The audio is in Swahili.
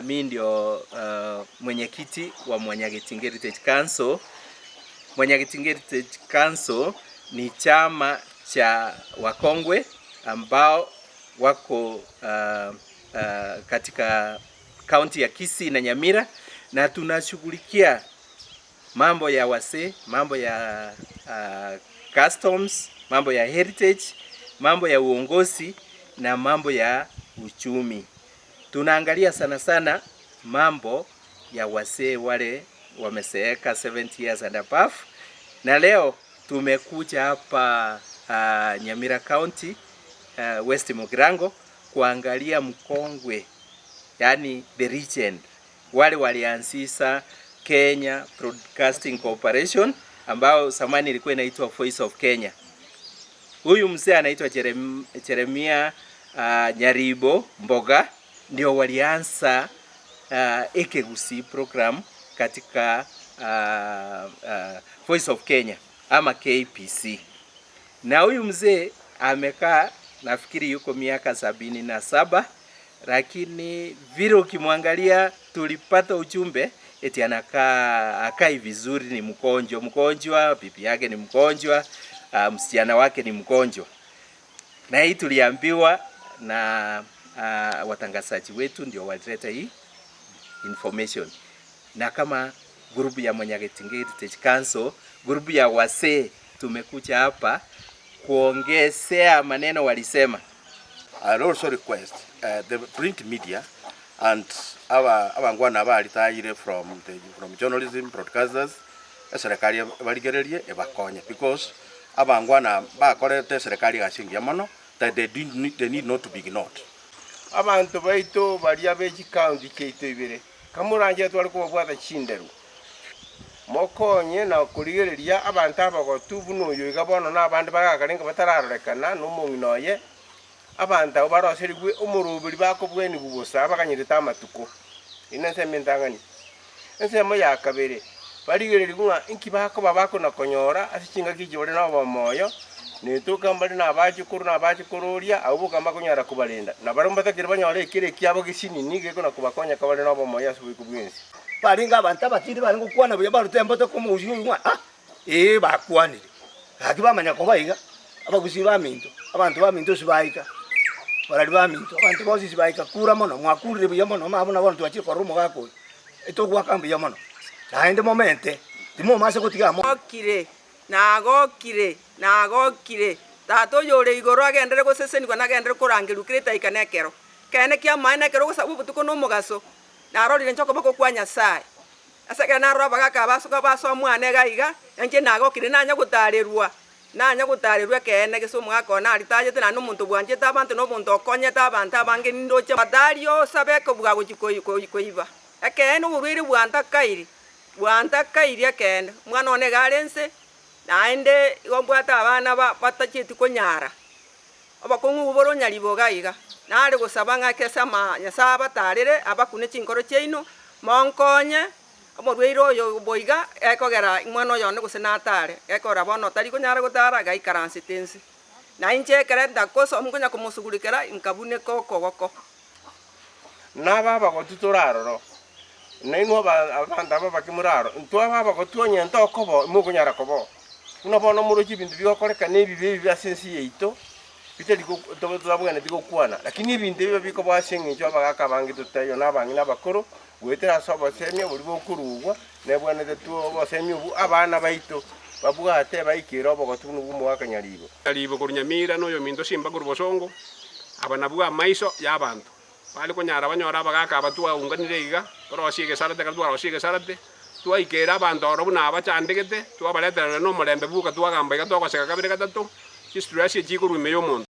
mi ndio mwenyekiti wa Mwanyagitinge Heritage Council. Mwanyagitinge Heritage Council ni chama cha wakongwe ambao wako katika kaunti ya Kisii na Nyamira, na tunashughulikia mambo ya wasee, mambo ya customs, mambo ya heritage, mambo ya uongozi na mambo ya uchumi. Tunaangalia sana sana mambo ya wasee wale wameseeka 70 years and above. Na leo tumekuja hapa Nyamira County, West Mugirango, kuangalia mkongwe, yani the legend, wale walianzisha Kenya Broadcasting Corporation ambao zamani ilikuwa inaitwa Voice of Kenya. Huyu mzee anaitwa Jeremia Nyaribo Mboga, ndio walianza Ekegusi program katika Voice of Kenya ama KPC. Na huyu mzee amekaa, nafikiri yuko miaka 77, lakini vile ukimwangalia tulipata ujumbe eti anakaa akai vizuri, ni mgonjwa, bibi yake ni mgonjwa, msichana wake ni mgonjwa. Na hii tuliambiwa na watangazaji wetu ndio walileta hii information. Na kama grupu ya Mwanyagitinge Heritage Council, grupu ya wasee, tumekuja hapa kuongezea maneno walisema. I also request the print media and our ngwana balitayire from journalism broadcasters serikali baligererie ebakonye, because abangwana bakorete serikali gashingia mono that they need not to be ignored. Abantu baito bali abeji county keito ibere kamuranje twali kubwata chinderu mokonye na kurigereria abantu abagotu buno yoiga bono na abandi bagakarenga batararorekana n'umunginoye abantu abo baroserigwe umurubiri bakobweni bubusa bakanyirita amatuko inense mentangani ense mo yakabere barigererigwa inki bako na konyora asichinga kijore na bamoyo nituka mbali na abachikururia abo kamba kunyara kubalinda na barumba takira banyore kire kyabo gishini nige kuna kubakonya kabale na bamoyo asubi kubwinsi baringa abantu abakiri bari gukwana buye barutembo to kumujuywa bakwanire haki bamanya ko bayiga abagusi baminto abantu baminto sibaika barari baminto abantu bosi sibaika kura mono mwakurire buye mono mabona bona twachire ko rumo gako etogwa kambi ya mono naende momente timo mase kutigamo nagokire tato yore igoro agendere go seseni kwa nagendere kurangiru kireta ikanekero kene kia maana kero gusabu butuko no mugaso narorire nchoko bako kwa Nyasaye asaka narora bagaka basuka baso mwane gaiga enje nagokire nanya gutarirwa kene geso mwako na ritaje tena no muntu bwanje tabantu no muntu okonye tabantu abange nindoche madario sabeko buga koiba ekene urwiri bwanta kairi ekene mwana one garense naende gombwata abana batachiti konyara abakungu boro nyaribo gaiga nare gusaba ngakesa Nyasaye batarire abakune chinkoro cheino monkonye omorweiro oyo boiga ekogera mwana oyo ne gusena atare ekora bono tari konyara gutara gaikaransitinsi na inche kere ndakoso omukonya kumusugurikera inkabune kokogoko naba bagotutoraro nainwa abantu aba bakimuraro ntwa baba gotuonye ntokobo mukunyara kobo kuna bono muroji bintu bikokoreka nebibe byasensi yeito bitari ko tobabwana tikokwana, lakini ibintu bibe biko bwasenge cyo bagaka bangi tutayo nabangi nabakoro gwetera sobo semye buri bokurugwa nebwana tetuo bosemye ubu abana baito babwate baikira obogotunu gumu wakanyaribo alibo kurunyamira no yo mindo simba kurubosongo abana bwa maiso yabantu bali konyara banyora bagaka abatwa unganire iga korosiege sarate kadwa rosiege sarate tuaikera abantu orobuna abachandegete tuabaletera no mulembe buka tuagamba iga twakoseka kabire gatatu history yasi chikurume yo muntu.